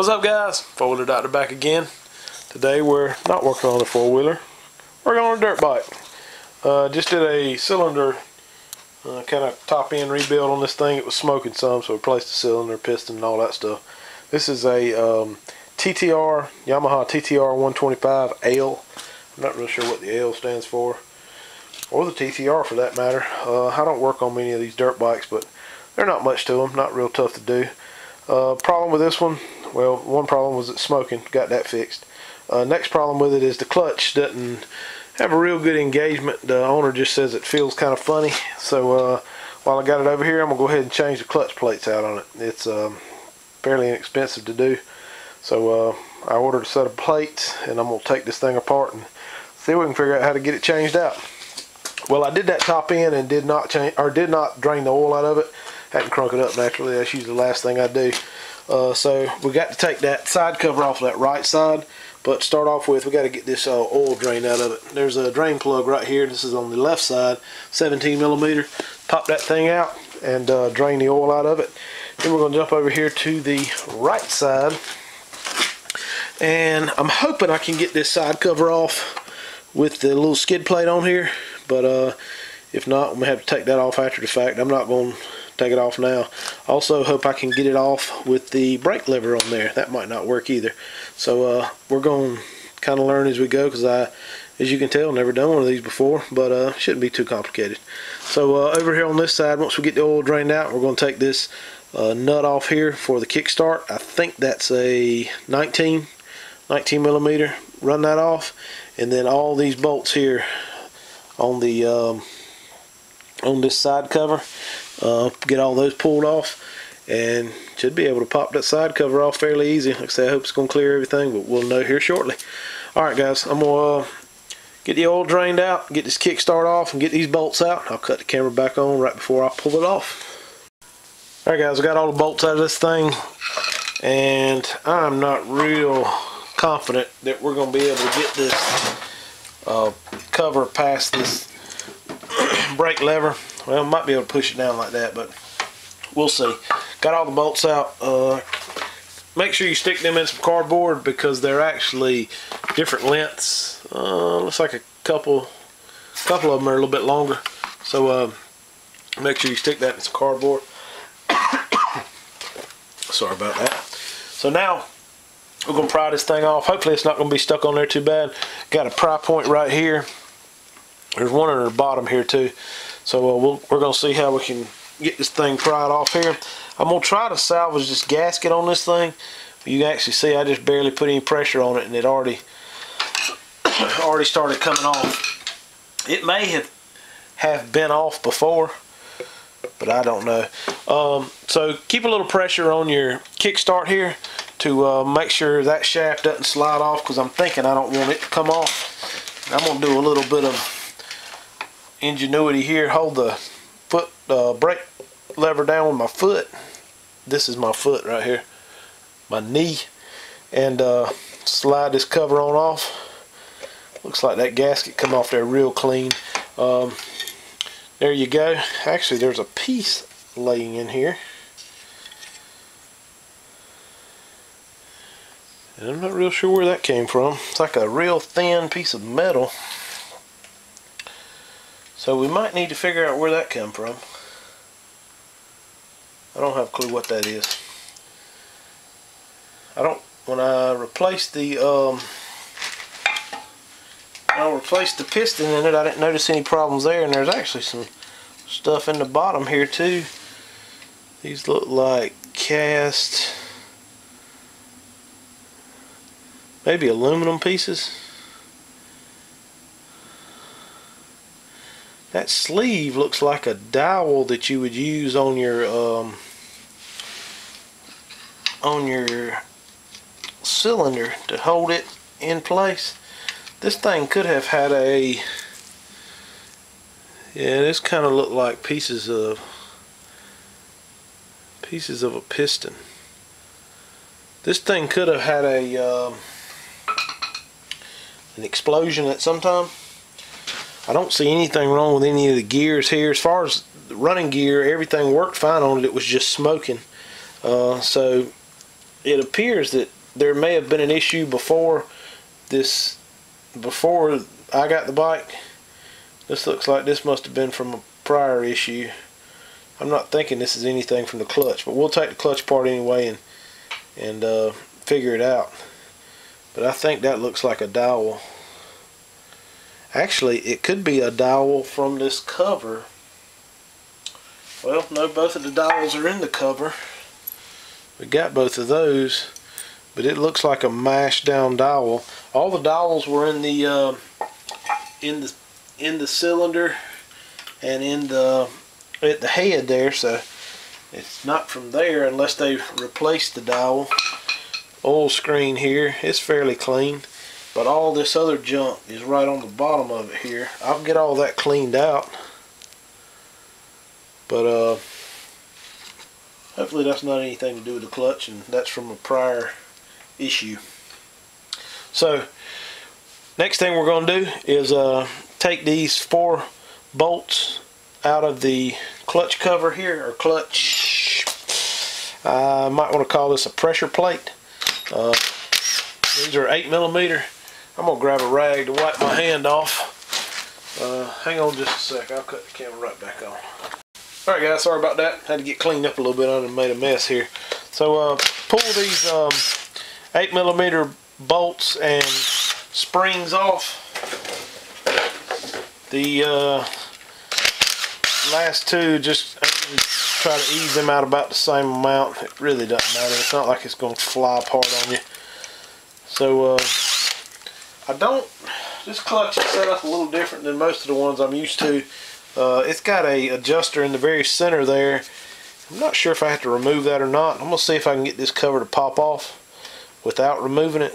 What's up, guys? Four-wheeler doctor back again. Today we're not working on a four-wheeler. We're on a dirt bike. Just did a cylinder kind of top end rebuild on this thing. It was smoking some, so we replaced the cylinder, piston, and all that stuff. This is a Yamaha TTR125L. I'm not really sure what the L stands for, or the TTR for that matter. I don't work on many of these dirt bikes, but they're not much to them. Not real tough to do. Problem with this one, well, one problem was it's smoking. Got that fixed. Next problem with it is the clutch doesn't have a real good engagement. The owner just says it feels kind of funny. So while I got it over here, I'm gonna go ahead and change the clutch plates out on it. It's fairly inexpensive to do. So I ordered a set of plates, and I'm gonna take this thing apart and see if we can figure out how to get it changed out. Well, I did that top end and did not drain the oil out of it. Hadn't crunk it up naturally. That's usually the last thing I do. So we got to take that side cover off of that right side. But to start off with, we got to get this oil drain out of it. There's a drain plug right here. This is on the left side, 17 millimeter. Pop that thing out and drain the oil out of it. Then we're going to jump over here to the right side, and I'm hoping I can get this side cover off with the little skid plate on here. But if not, I'm going to have to take that off after the fact. I'm not going to take it off now. Also hope I can get it off with the brake lever on there. That might not work either. So we're going to kind of learn as we go, because I, as you can tell, never done one of these before, but shouldn't be too complicated. So over here on this side, once we get the oil drained out, we're going to take this nut off here for the kickstart. I think that's a 19 millimeter. Run that off, and then all these bolts here on the on this side cover, get all those pulled off, and should be able to pop that side cover off fairly easy. Like I say, I hope it's going to clear everything, but we'll know here shortly. Alright guys, I'm going to get the oil drained out, get this kickstart off, and get these bolts out. I'll cut the camera back on right before I pull it off. Alright guys, I got all the bolts out of this thing, and I'm not real confident that we're going to be able to get this cover past this brake lever. Well, might be able to push it down like that, but we'll see. Got all the bolts out. Make sure you stick them in some cardboard, because they're actually different lengths. Looks like a couple of them are a little bit longer. So make sure you stick that in some cardboard. Sorry about that. So now we're going to pry this thing off. Hopefully it's not going to be stuck on there too bad. Got a pry point right here. There's one at the bottom here too. So we're going to see how we can get this thing pried off here. I'm going to try to salvage this gasket on this thing. You can actually see I just barely put any pressure on it, and it already started coming off. It may have been off before, but I don't know. So keep a little pressure on your kickstart here to make sure that shaft doesn't slide off, because I'm thinking I don't want it to come off. I'm going to do a little bit of ingenuity here. Hold the foot brake lever down with my foot. This is my foot right here, my knee, and slide this cover on off. Looks like that gasket come off there real clean. There you go. Actually, there's a piece laying in here, and I'm not real sure where that came from. It's like a real thin piece of metal. So we might need to figure out where that came from. I don't have a clue what that is. When I replaced the piston in it, I didn't notice any problems there, and there's actually some stuff in the bottom here too. These look like cast, maybe aluminum pieces. That sleeve looks like a dowel that you would use on your cylinder to hold it in place. This thing could have had a, yeah, this kind of looked like pieces of a piston. This thing could have had a an explosion at some time. I don't see anything wrong with any of the gears here. As far as the running gear, everything worked fine on it. It was just smoking. So it appears that there may have been an issue before I got the bike. This looks like this must have been from a prior issue. I'm not thinking this is anything from the clutch, but we'll take the clutch apart anyway and figure it out. But I think that looks like a dowel. Actually, it could be a dowel from this cover. Well, no, both of the dowels are in the cover. We got both of those, but it looks like a mashed down dowel. All the dowels were in the cylinder and at the head there, so it's not from there unless they replaced the dowel. Oil screen here, it's fairly clean, but all this other junk is right on the bottom of it here. I'll get all that cleaned out, but hopefully that's not anything to do with the clutch, and that's from a prior issue. So next thing we're going to do is take these 4 bolts out of the clutch cover here, or clutch, I might want to call this a pressure plate. These are 8mm. I'm going to grab a rag to wipe my hand off. Hang on just a sec, I'll cut the camera right back on. Alright guys, sorry about that. Had to get cleaned up a little bit. I done made a mess here. So pull these 8mm bolts and springs off. The last two, just try to ease them out about the same amount. It really doesn't matter. It's not like it's going to fly apart on you. So this clutch is set up a little different than most of the ones I'm used to. It's got a adjuster in the very center there. I'm not sure if I have to remove that or not. I'm going to see if I can get this cover to pop off without removing it.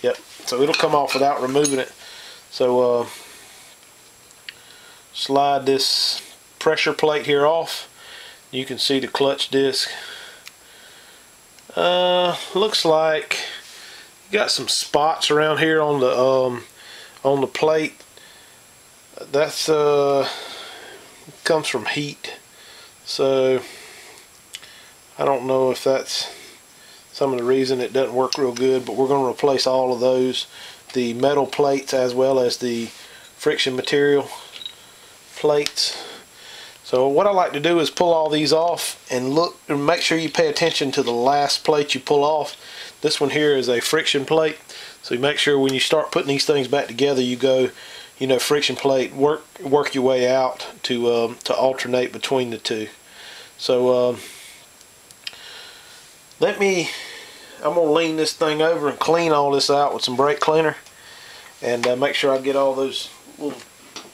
Yep, so it'll come off without removing it. So slide this pressure plate here off. You can see the clutch disc. Looks like you got some spots around here on the plate. That's comes from heat, so I don't know if that's some of the reason it doesn't work real good, but we're going to replace all of those, the metal plates as well as the friction material plates. So what I like to do is pull all these off and look and make sure you pay attention to the last plate you pull off. This one here is a friction plate, so you make sure when you start putting these things back together, you go, you know, friction plate, work your way out to alternate between the two. So I'm gonna lean this thing over and clean all this out with some brake cleaner, and make sure I get all those little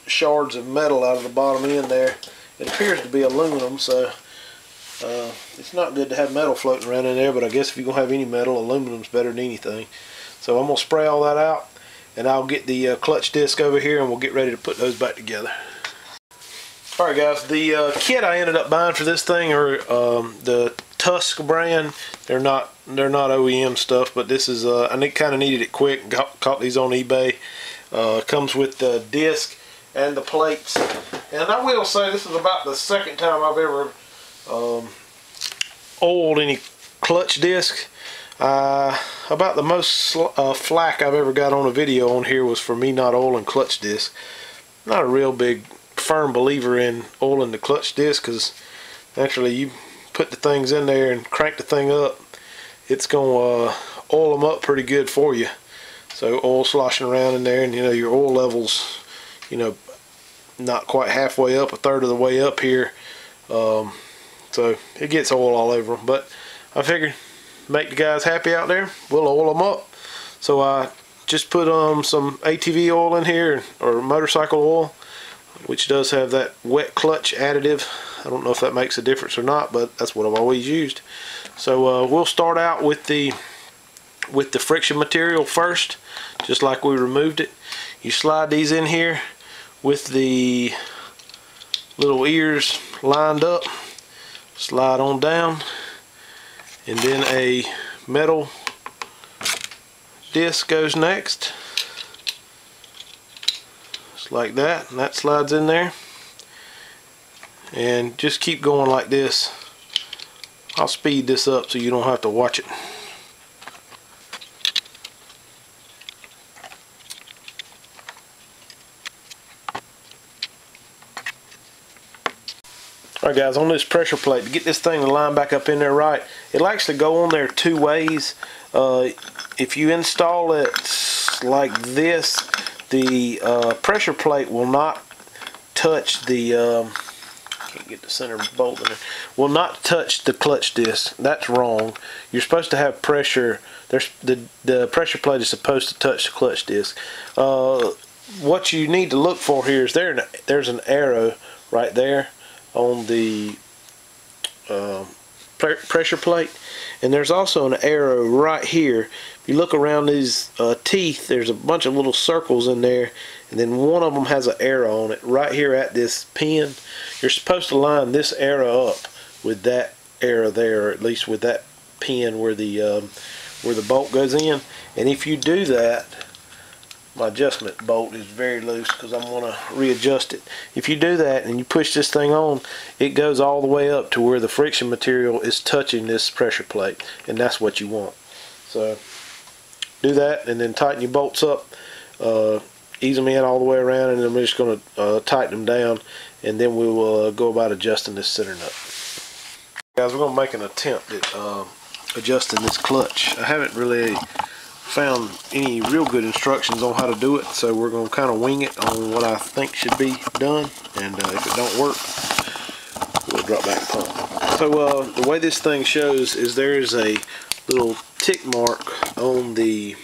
shards of metal out of the bottom end there. It appears to be aluminum, so it's not good to have metal floating around in there, but I guess if you're gonna have any metal, aluminum's better than anything. So I'm gonna spray all that out, and I'll get the clutch disc over here, and we'll get ready to put those back together. Alright guys, the kit I ended up buying for this thing are the Tusk brand. They're not OEM stuff, but this is I kind of needed it quick. Caught these on eBay. Comes with the disc and the plates. And I will say this is about the second time I've ever oiled any clutch disc. About the most flack I've ever got on a video on here was for me not oiling clutch disc. Not a real big firm believer in oiling the clutch disc, because actually you put the things in there and crank the thing up, it's gonna oil them up pretty good for you. So oil sloshing around in there, and you know your oil levels, you know, not quite halfway up, a third of the way up here, so it gets oil all over them. But I figured, make the guys happy out there, we'll oil them up. So I just put some ATV oil in here, or motorcycle oil, which does have that wet clutch additive. I don't know if that makes a difference or not, but that's what I've always used. So we'll start out with the friction material first, just like we removed it. You slide these in here with the little ears lined up, slide on down, and then a metal disc goes next, just like that, and that slides in there. And just keep going like this I'll speed this up so you don't have to watch it. Alright guys, on this pressure plate, to get this thing to line back up in there right, it likes to go on there two ways. If you install it like this, the pressure plate will not touch the can't get the center bolt in there, will not touch the clutch disc. That's wrong. You're supposed to have pressure. The pressure plate is supposed to touch the clutch disc. What you need to look for here is there's an arrow right there on the pressure plate, and there's also an arrow right here. If you look around these teeth, there's a bunch of little circles in there, and then one of them has an arrow on it right here at this pin. You're supposed to line this arrow up with that arrow there, or at least with that pin where the bolt goes in. And if you do that, my adjustment bolt is very loose because I'm going to readjust it. If you do that and you push this thing on, it goes all the way up to where the friction material is touching this pressure plate, and that's what you want. So do that and then tighten your bolts up, ease them in all the way around, and then we're just going to tighten them down, and then we will go about adjusting this center nut. Guys, we're going to make an attempt at adjusting this clutch. I haven't really found any real good instructions on how to do it, so we're going to kind of wing it on what I think should be done, and if it don't work, we'll drop back and pump. So the way this thing shows is there is a little tick mark on the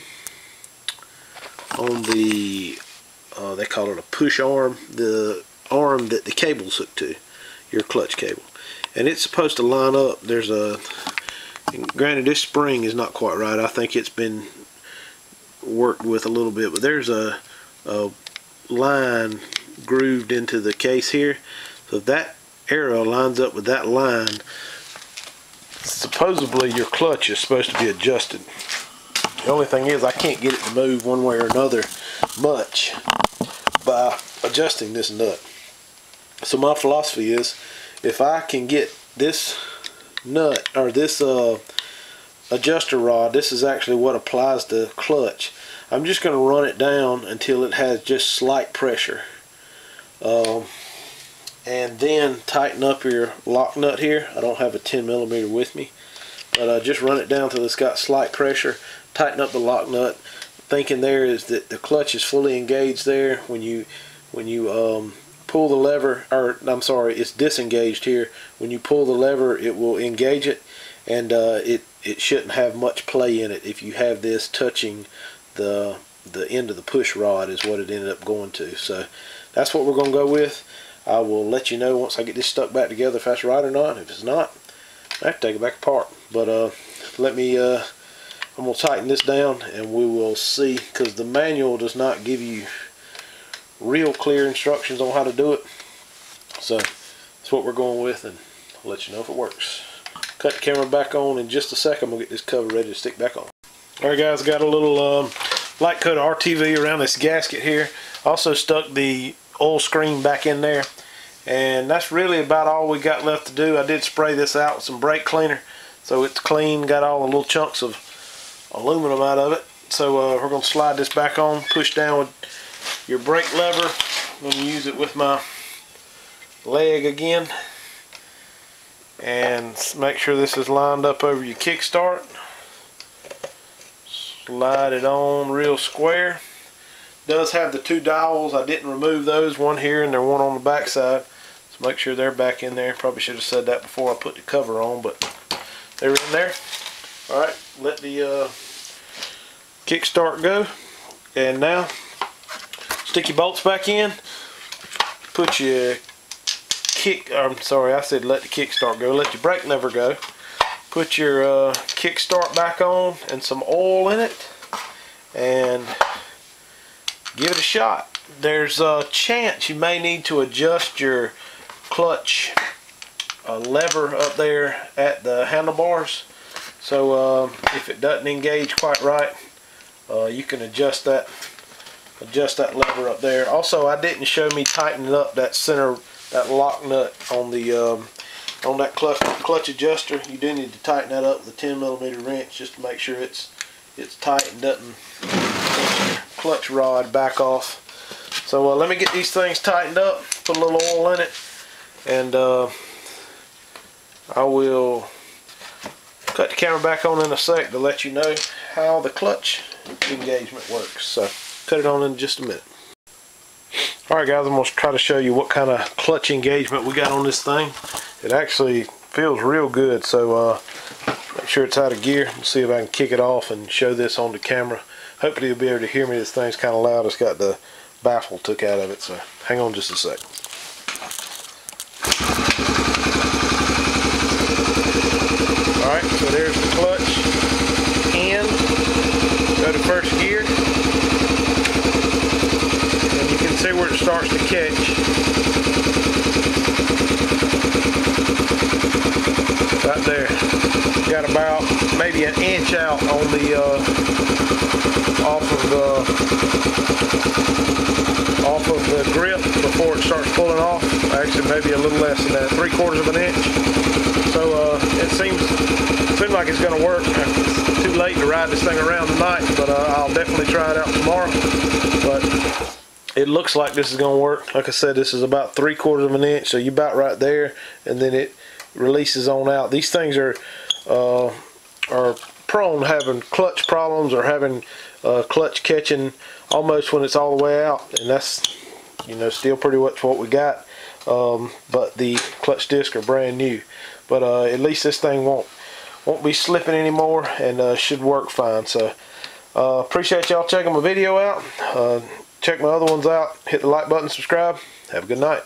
they call it a push arm, the arm that the cable's hooked to, your clutch cable, and it's supposed to line up. There's a, granted this spring is not quite right, I think it's been worked with a little bit, but there's a line grooved into the case here, so that arrow lines up with that line. Supposedly your clutch is supposed to be adjusted. The only thing is I can't get it to move one way or another much by adjusting this nut. So my philosophy is, if I can get this nut, or this adjuster rod, this is actually what applies the clutch, I'm just going to run it down until it has just slight pressure, and then tighten up your lock nut here. I don't have a 10mm with me, but just run it down till it's got slight pressure. Tighten up the lock nut. Thinking there is that the clutch is fully engaged there. When you pull the lever, or I'm sorry, it's disengaged here. When you pull the lever, it will engage it, and it shouldn't have much play in it if you have this touching the end of the push rod, is what it ended up going to. So that's what we're going to go with. I will let you know once I get this stuck back together if that's right or not. If it's not, I have to take it back apart. But I'm going to tighten this down and we will see, because the manual does not give you real clear instructions on how to do it. So that's what we're going with, and I'll let you know if it works. Cut the camera back on in just a second. We'll get this cover ready to stick back on. Alright guys, got a little light coat RTV around this gasket here. Also stuck the oil screen back in there, and that's really about all we got left to do. I did spray this out with some brake cleaner so it's clean, got all the little chunks of aluminum out of it. So we're going to slide this back on, push down with your brake lever. I'm going to use it with my leg again, and make sure this is lined up over your kickstart. Slide it on real square. Does have the two dowels. I didn't remove those, one here and there one on the back side, so make sure they're back in there. Probably should have said that before I put the cover on, but they're in there. Alright, let the kickstart go, and now stick your bolts back in, put your I'm sorry, I said let the kickstart go, let your brake lever go, put your kickstart back on and some oil in it, and give it a shot. There's a chance you may need to adjust your clutch lever up there at the handlebars. So if it doesn't engage quite right, you can adjust that lever up there. Also, I didn't show me tightening up that center, that lock nut on the on that clutch adjuster, you do need to tighten that up with a 10mm wrench just to make sure it's tight and doesn't push your clutch rod back off. So let me get these things tightened up, put a little oil in it, and I will cut the camera back on in a sec to let you know how the clutch engagement works. So cut it on in just a minute. Alright guys, I'm going to try to show you what kind of clutch engagement we got on this thing. It actually feels real good, so make sure it's out of gear. Let's see if I can kick it off and show this on the camera. Hopefully you'll be able to hear me. This thing's kind of loud. It's got the baffle took out of it, so hang on just a sec. Alright, so there's the clutch in. Go to first gear. And you can see where it starts to catch. Right there. Got about maybe an inch out on the off of the grip before it starts pulling off. Actually, maybe a little less than that, 3/4 of an inch. So it seems like it's going to work. It's too late to ride this thing around tonight, but I'll definitely try it out tomorrow. But it looks like this is going to work. Like I said, this is about 3/4 of an inch, so you're about right there, and then it releases on out. These things are prone to having clutch problems or having clutch catching almost when it's all the way out, and that's, you know, still pretty much what we got. But the clutch discs are brand new. But at least this thing won't be slipping anymore, and should work fine. So appreciate y'all checking my video out. Check my other ones out. Hit the like button, subscribe. Have a good night.